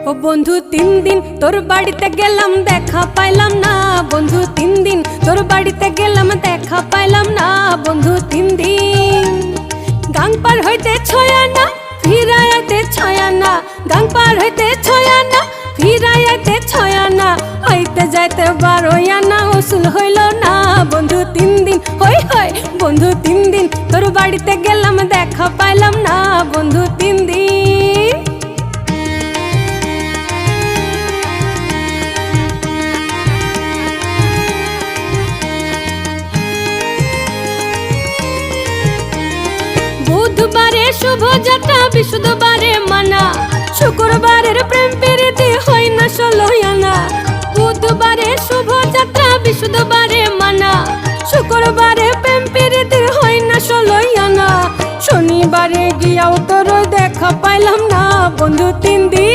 ও বন্ধু 3 দিন তোর বাড়িতে গেলাম দেখা পাইলাম না বন্ধু 3 দিন তোর বাড়িতে গেলাম দেখা পাইলাম না বন্ধু 3 দিন গাং পার হইতে 6 আনা ফিরাইতে 6 আনা গাং পার হইতে 6 আনা ফিরাইতে 6 আনা হইতে যাইতে 12 আনা উসুল হইল না বন্ধু 3 দিন হই হই বন্ধু 3 দিন তোর বাড়িতে গেলাম দেখা পাইলাম না বন্ধু 3 দিন বুধবারে শুভ যাত্রা বৃহস্পতিবারে মানা শুক্রবারের প্রেম প্রীতি হয় না 16 আনা বুধবারে শুভ যাত্রা বৃহস্পতিবারে মানা শুক্রবারে প্রেম প্রীতি হয় না 16 আনা শনিবারে গিয়াও তোর দেখা পাইলাম না বন্ধু 3 দিন।